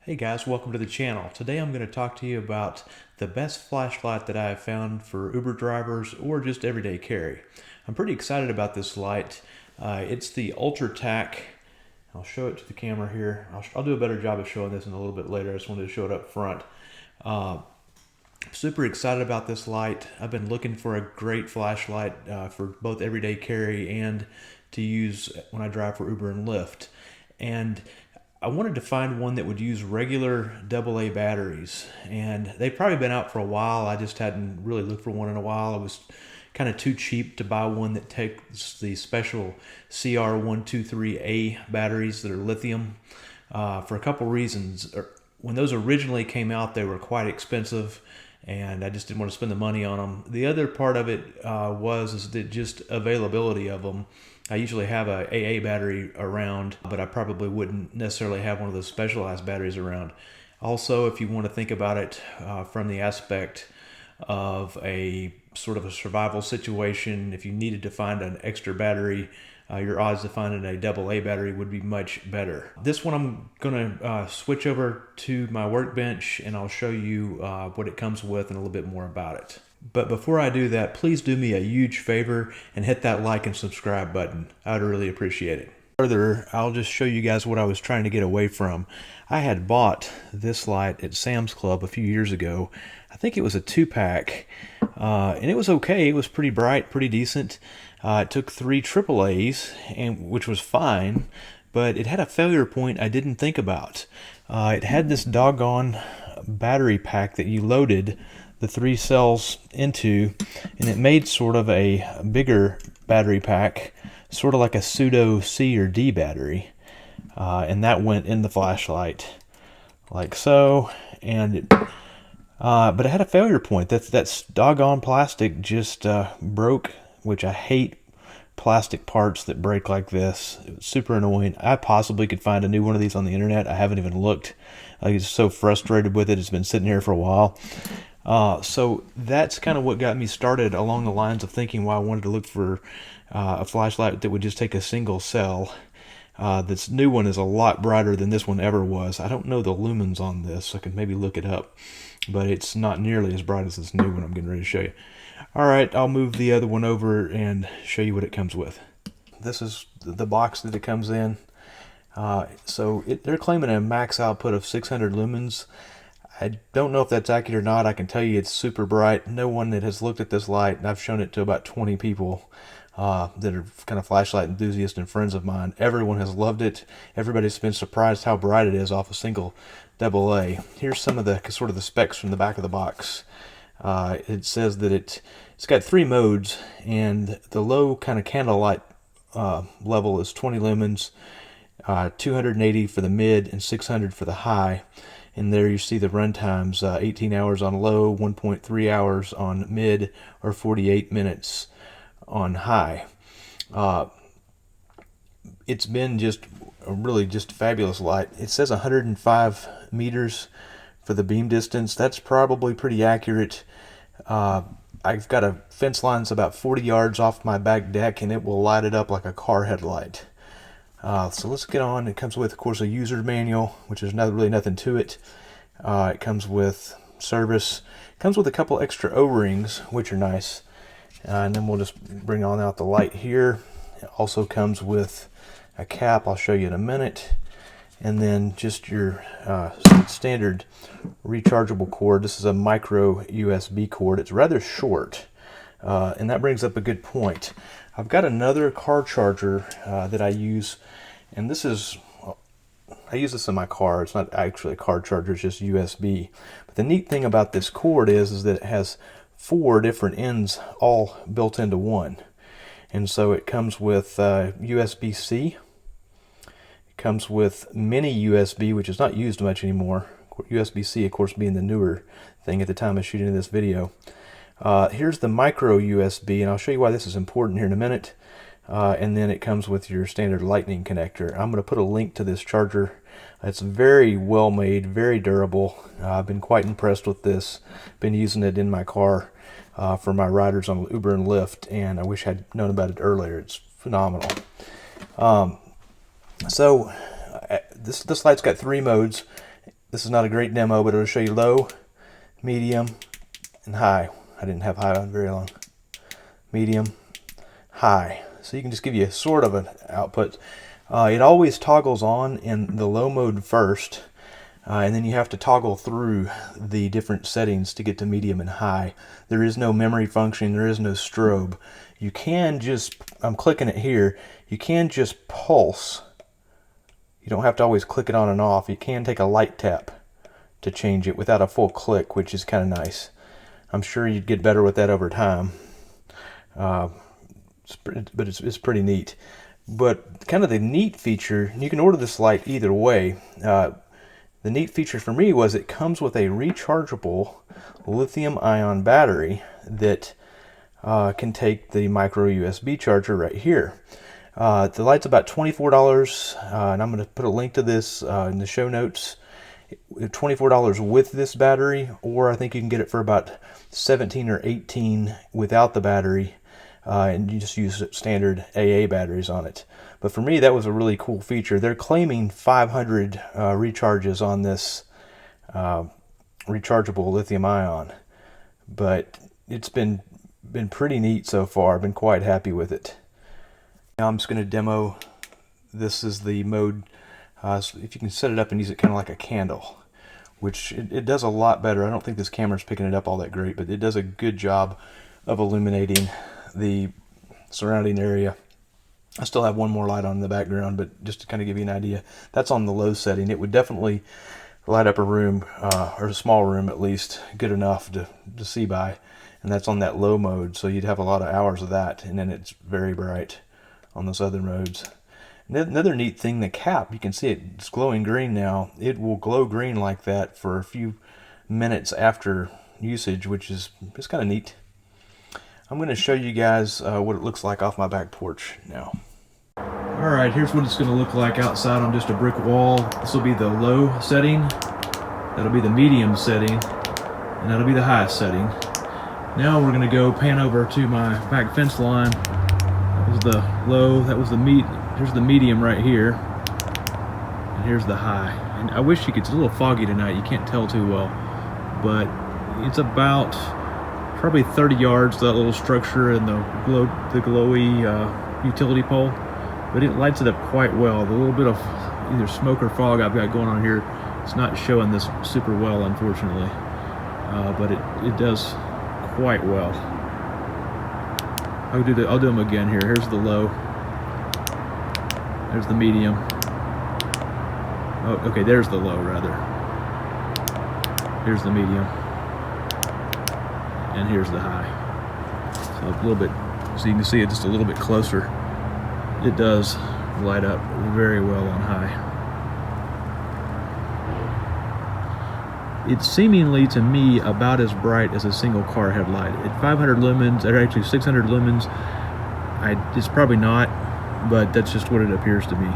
Hey guys, welcome to the channel. Today I'm going to talk to you about the best flashlight that I have found for Uber drivers or just everyday carry. I'm pretty excited about this light. It's the Ultra Tac. I'll show it to the camera here. I'll do a better job of showing this in a little bit later. I just wanted to show it up front. Super excited about this light. I've been looking for a great flashlight for both everyday carry and to use when I drive for Uber and Lyft. And I wanted to find one that would use regular AA batteries, and they've probably been out for a while. I just hadn't really looked for one in a while. It was kind of too cheap to buy one that takes the special CR123A batteries that are lithium for a couple reasons. When those originally came out, they were quite expensive, and I just didn't want to spend the money on them. The other part of it was that just availability of them. I usually have a AA battery around, but I probably wouldn't necessarily have one of those specialized batteries around. Also, if you want to think about it from the aspect of a sort of a survival situation, if you needed to find an extra battery, your odds of finding a AA battery would be much better. This one I'm going to switch over to my workbench, and I'll show you what it comes with and a little bit more about it. But before I do that, please do me a huge favor and hit that like and subscribe button. I'd really appreciate it. Further, I'll just show you guys what I was trying to get away from. I had bought this light at Sam's Club a few years ago. I think it was a 2-pack, and it was okay. It was pretty bright, pretty decent. It took 3 AAAs, which was fine, but it had a failure point I didn't think about. It had this doggone battery pack that you loaded the 3 cells into, and it made sort of a bigger battery pack, sort of like a pseudo C or D battery, and that went in the flashlight like so. And but it had a failure point. That's doggone plastic just broke, which I hate plastic parts that break like this. It was super annoying. I possibly could find a new one of these on the internet. I haven't even looked. I was so frustrated with it. It's been sitting here for a while. So that's kind of what got me started along the lines of thinking why I wanted to look for a flashlight that would just take a single cell. This new one is a lot brighter than this one ever was. I don't know the lumens on this. I could maybe look it up, but it's not nearly as bright as this new one I'm getting ready to show you. All right, I'll move the other one over and show you what it comes with. This is the box that it comes in. They're claiming a max output of 600 lumens. I don't know if that's accurate or not. I can tell you it's super bright. No one that has looked at this light, and I've shown it to about 20 people that are kind of flashlight enthusiasts and friends of mine. Everyone has loved it. Everybody's been surprised how bright it is off a single AA. Here's some of the sort of the specs from the back of the box. It says that it's got 3 modes, and the low kind of candlelight level is 20 lumens, 280 for the mid, and 600 for the high. And there you see the run times, 18 hours on low, 1.3 hours on mid, or 48 minutes on high. It's been just a really just fabulous light. It says 105 meters for the beam distance. That's probably pretty accurate. I've got a fence line that's about 40 yards off my back deck, and it will light it up like a car headlight. So let's get on. It comes with, of course, a user manual, which is really nothing to it. It comes with service. It comes with a couple extra O-rings, which are nice. And then we'll just bring on out the light here. It also comes with a cap. I'll show you in a minute. And then just your standard rechargeable cord. This is a micro USB cord. It's rather short. And that brings up a good point. I've got another car charger that I use, and I use this in my car. It's not actually a car charger, it's just USB. But the neat thing about this cord is that it has 4 different ends all built into one. And so it comes with USB-C. It comes with mini USB, which is not used much anymore. USB-C, of course, being the newer thing at the time of shooting this video. Here's the micro USB, and I'll show you why this is important here in a minute. And then it comes with your standard lightning connector. I'm going to put a link to this charger. It's very well made, very durable. I've been quite impressed with this. Been using it in my car for my riders on Uber and Lyft, and I wish I'd known about it earlier. It's phenomenal. This light's got 3 modes. This is not a great demo, but it'll show you low, medium, and high. I didn't have high on very long. Medium, high. So you can just give you sort of an output. It always toggles on in the low mode first, and then you have to toggle through the different settings to get to medium and high. There is no memory function, there is no strobe. You can just, I'm clicking it here, you can just pulse. You don't have to always click it on and off. You can take a light tap to change it without a full click, which is kind of nice. I'm sure you'd get better with that over time. But it's pretty neat. But kind of the neat feature, you can order this light either way. The neat feature for me was it comes with a rechargeable lithium-ion battery that can take the micro USB charger right here. The light's about $24, and I'm going to put a link to this in the show notes. $24 with this battery, or I think you can get it for about $17 or $18 without the battery, and you just use standard AA batteries on it. But for me, that was a really cool feature. They're claiming 500 recharges on this rechargeable lithium-ion, but it's been pretty neat so far. I've been quite happy with it. Now I'm just going to demo. This is the mode. So if you can set it up and use it kind of like a candle, which it does a lot better. I don't think this camera's picking it up all that great, but it does a good job of illuminating the surrounding area. I still have one more light on in the background, but just to kind of give you an idea, that's on the low setting. It would definitely light up a room, or a small room at least, good enough to see by, and that's on that low mode, so you'd have a lot of hours of that, and then it's very bright on those other modes. Another neat thing, the cap, you can see it's glowing green now. It will glow green like that for a few minutes after usage, which is kind of neat. I'm going to show you guys what it looks like off my back porch now. Alright, here's what it's going to look like outside on just a brick wall. This will be the low setting, that'll be the medium setting, and that'll be the high setting. Now we're going to go pan over to my back fence line. That was the low, that was the here's the medium right here, and here's the high. And I wish it's a little foggy tonight, you can't tell too well, but it's about probably 30 yards, that little structure and the glowy utility pole, but it lights it up quite well. The little bit of either smoke or fog I've got going on here, it's not showing this super well, unfortunately, but it does quite well. I'll do them again here. Here's the low. There's the medium. Oh, okay, there's the low rather. Here's the medium. And here's the high. So a little bit, so you can see it just a little bit closer. It does light up very well on high. It's seemingly, to me, about as bright as a single car headlight. At 500 lumens, or actually 600 lumens, it's probably not, but that's just what it appears to me.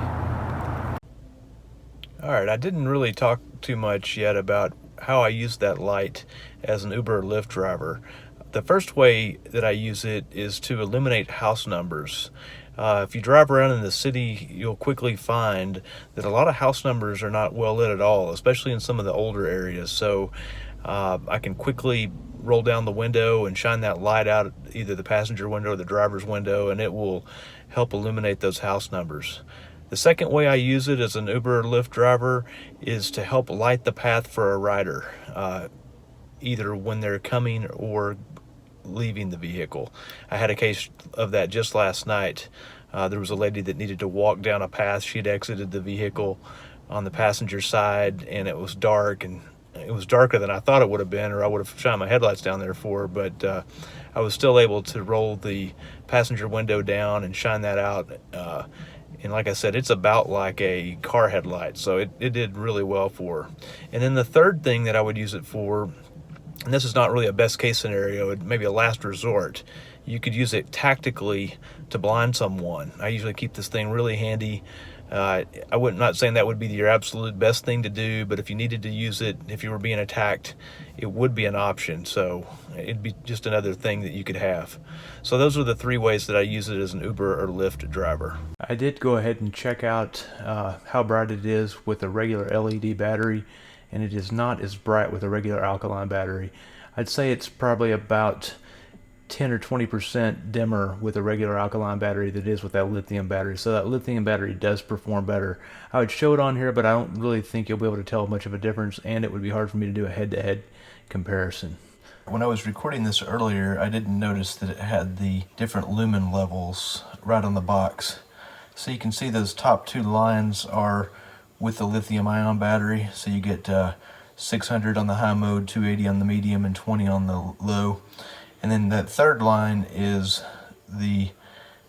Alright, I didn't really talk too much yet about how I use that light as an Uber or Lyft driver. The first way that I use it is to illuminate house numbers. If you drive around in the city, you'll quickly find that a lot of house numbers are not well lit at all, especially in some of the older areas. So I can quickly roll down the window and shine that light out either the passenger window or the driver's window, and it will help illuminate those house numbers. The second way I use it as an Uber or Lyft driver is to help light the path for a rider, either when they're coming or leaving the vehicle. I had a case of that just last night. There was a lady that needed to walk down a path. She'd exited the vehicle on the passenger side, and it was dark, and it was darker than I thought it would have been, or I would have shined my headlights down there for her, but I was still able to roll the passenger window down and shine that out. And like I said, it's about like a car headlight, so it did really well for her. And then the third thing that I would use it for, and this is not really a best case scenario, maybe a last resort, you could use it tactically to blind someone. I usually keep this thing really handy. Not saying that would be your absolute best thing to do, but if you needed to use it, if you were being attacked, it would be an option. So it'd be just another thing that you could have. So those are the three ways that I use it as an Uber or Lyft driver. I did go ahead and check out how bright it is with a regular LED battery, and it is not as bright with a regular alkaline battery. I'd say it's probably about 10 or 20% dimmer with a regular alkaline battery than it is with that lithium battery. So that lithium battery does perform better. I would show it on here, but I don't really think you'll be able to tell much of a difference, and it would be hard for me to do a head-to-head comparison. When I was recording this earlier, I didn't notice that it had the different lumen levels right on the box. So you can see those top two lines are with the lithium ion battery. So you get 600 on the high mode, 280 on the medium, and 20 on the low. And then that third line is the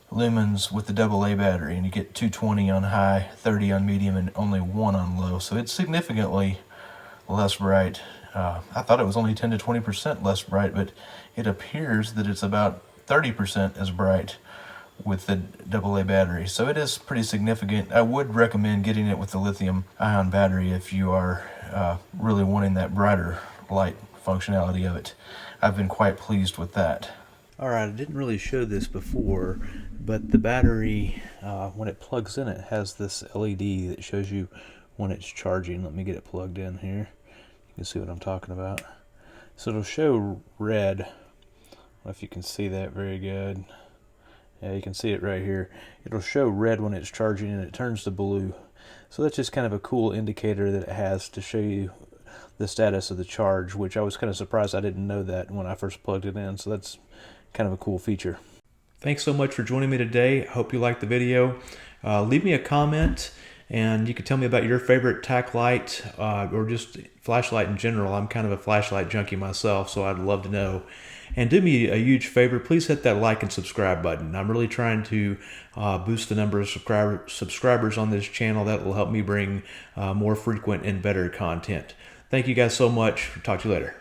lumens with the AA battery, and you get 220 on high, 30 on medium, and only 1 on low. So it's significantly less bright. I thought it was only 10 to 20% less bright, but it appears that it's about 30% as bright with the AA battery. So it is pretty significant. I would recommend getting it with the lithium ion battery if you are really wanting that brighter light functionality of it. I've been quite pleased with that. Alright, I didn't really show this before, but the battery, when it plugs in, it has this LED that shows you when it's charging. Let me get it plugged in here. You can see what I'm talking about. So it'll show red. I don't know if you can see that very good. Yeah, you can see it right here. It'll show red when it's charging, and it turns to blue. So that's just kind of a cool indicator that it has to show you the status of the charge, which I was kind of surprised I didn't know that when I first plugged it in. So that's kind of a cool feature. Thanks so much for joining me today. I hope you liked the video. Leave me a comment, and you can tell me about your favorite tack light or just flashlight in general. I'm kind of a flashlight junkie myself, so I'd love to know. And do me a huge favor, please hit that like and subscribe button. I'm really trying to boost the number of subscribers on this channel. That will help me bring more frequent and better content. Thank you guys so much. Talk to you later.